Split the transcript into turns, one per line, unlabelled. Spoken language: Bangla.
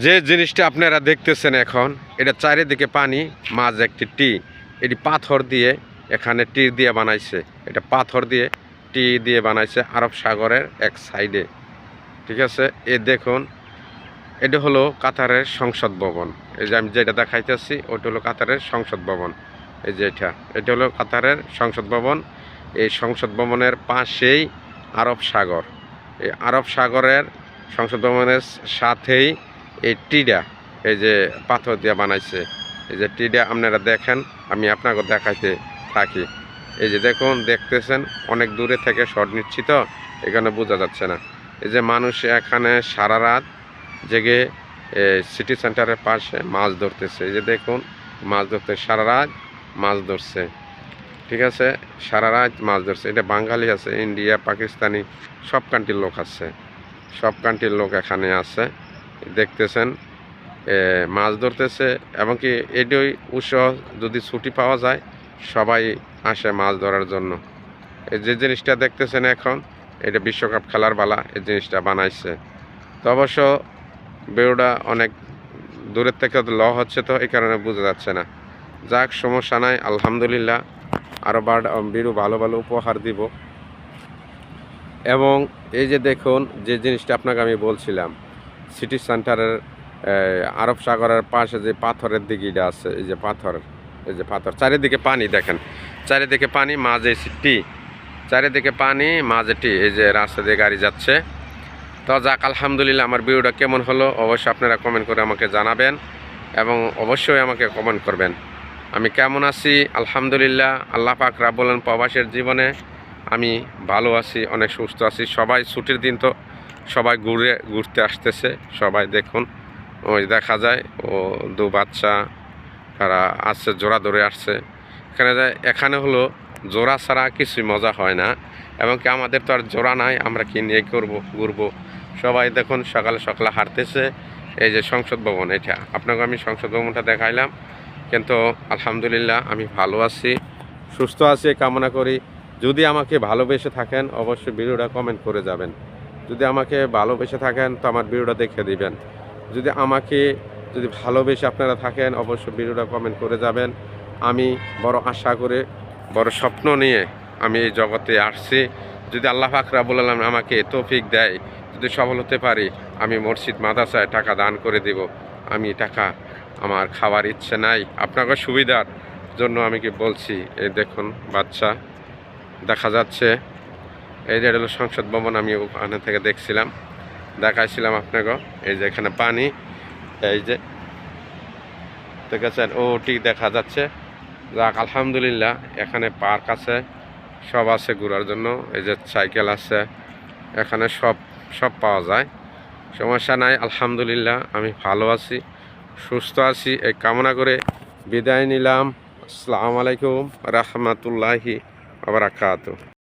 যে জিনিসটা আপনারা দেখতেছেন এখন, এটা চারিদিকে পানি, মাঝে একটি টি। এটি পাথর দিয়ে, এখানে টি দিয়ে বানাইছে। এটা পাথর দিয়ে টি দিয়ে বানাইছে আরব সাগরের এক সাইডে। ঠিক আছে, এ দেখুন, এটা হলো কাতারের সংসদ ভবন। এই যে আমি যেটা দেখাইতেছি ওটা হলো কাতারের সংসদ ভবন। এই যে এটা হলো কাতারের সংসদ ভবন। এই সংসদ ভবনের পাশেই আরব সাগর। এই আরব সাগরের সংসদ ভবনের সাথেই এই টিডা, এই যে পাথর দিয়ে বানাইছে, এই যে টিডা আপনারা দেখেন, আমি আপনাকে দেখাইতে থাকি। এই যে দেখুন, দেখতেছেন অনেক দূরে থেকে শট নিচ্ছি তো এখানে বোঝা যাচ্ছে না। এই যে মানুষ এখানে সারা রাত জেগে সিটি সেন্টারের পাশে মাছ ধরতেছে। এই যে দেখুন, মাছ ধরতে সারা রাত মাছ ধরছে। ঠিক আছে, সারা রাত মাছ ধরছে। এটা বাঙালি আছে, ইন্ডিয়া, পাকিস্তানি, সব কান্ট্রির লোক আছে, সব কান্ট্রির লোক এখানে আছে। দেখতেছেন মাছ ধরতেছে, এবং কি এটাই উৎসব, যদি ছুটি পাওয়া যায় সবাই আসে মাছ ধরার জন্য। এই যে জিনিসটা দেখতেছেন এখন, এটা বিশ্বকাপ খেলার বেলা এই জিনিসটা বানাইছে। তো অবশ্য ভিডিওটা অনেক দূরের থেকে হচ্ছে, তো এই কারণে বোঝা যাচ্ছে না। যাক, সমস্যা নাই, আলহামদুলিল্লাহ। আরও ভিডিও ভালো ভালো উপহার দিব। এবং এই যে দেখুন, যে জিনিসটা আপনাকে আমি বলছিলাম, সিটি সেন্টারের আরব সাগরের পাশে যে পাথরের দিঘিটা আছে, এই যে পাথর, এই যে পাথর, চারিদিকে পানি দেখেন, চারিদিকে পানি, মাঝে টি, চারিদিকে পানি, মাঝে টি। এই যে রাস্তা দিয়ে গাড়ি যাচ্ছে। তো যাক, আলহামদুলিল্লাহ। আমার ভিডিওটা কেমন হলো অবশ্যই আপনারা কমেন্ট করে আমাকে জানাবেন, এবং অবশ্যই আমাকে কমেন্ট করবেন আমি কেমন আছি। আলহামদুলিল্লাহ, আল্লাহ পাক রাব্বুল আলামিন প্রবাসের জীবনে আমি ভালো আছি, অনেক সুস্থ আছি। সবাই ছুটির দিন, তো সবাই ঘুরতে আসতেছে। সবাই দেখুন, ওই দেখা যায় ও দু বাচ্চা তারা আসছে, জোড়া ধরে আসছে। এখানে হলো জোড়া ছাড়া কিছুই মজা হয় না, এবং কি আমাদের তো আর জোড়া নাই, আমরা কি নিয়ে ঘুরবো। সবাই দেখুন সকালে সকালে হাঁটতেছে। এই যে সংসদ ভবন, এটা আপনাকে আমি সংসদ ভবনটা দেখাইলাম। কিন্তু আলহামদুলিল্লাহ আমি ভালো আছি, সুস্থ আছি, কামনা করি। যদি আমাকে ভালোবেসে থাকেন অবশ্যই ভিডিওটা কমেন্ট করে যাবেন। যদি আমাকে ভালোবেসে থাকেন তো আমার ভিডিওটা দেখে দিবেন। যদি ভালোবেসে আপনারা থাকেন অবশ্যই ভিডিওটা কমেন্ট করে যাবেন। আমি বড় আশা করে, বড় স্বপ্ন নিয়ে আমি এই জগতে আসছি। যদি আল্লাহ পাক রাব্বুল আলামিন আমাকে তৌফিক দেয়, যদি সফল হতে পারি, আমি মসজিদ মাদ্রাসায় টাকা দান করে দেব। আমি টাকা আমার খাওয়ার ইচ্ছে নাই, আপনাকে সুবিধার জন্য আমি কি বলছি। এই দেখুন বাচ্চা দেখা যাচ্ছে, এই যে হলো সংসদ ভবন। আমি ওখানে থেকে দেখছিলাম, দেখাইছিলাম আপনাকে। এই যে এখানে পানি, এই যে দেখেছেন, ও ঠিক দেখা যাচ্ছে। যাক, আলহামদুলিল্লাহ। এখানে পার্ক আছে, সব আছে ঘোরার জন্য। এই যে সাইকেল আছে, এখানে সব পাওয়া যায়, সমস্যা নাই। আলহামদুলিল্লাহ আমি ভালো আছি, সুস্থ আছি, এই কামনা করে বিদায় নিলাম। আসসালামু আলাইকুম রাহমাতুল্লাহি ওয়া বারাকাতুহু।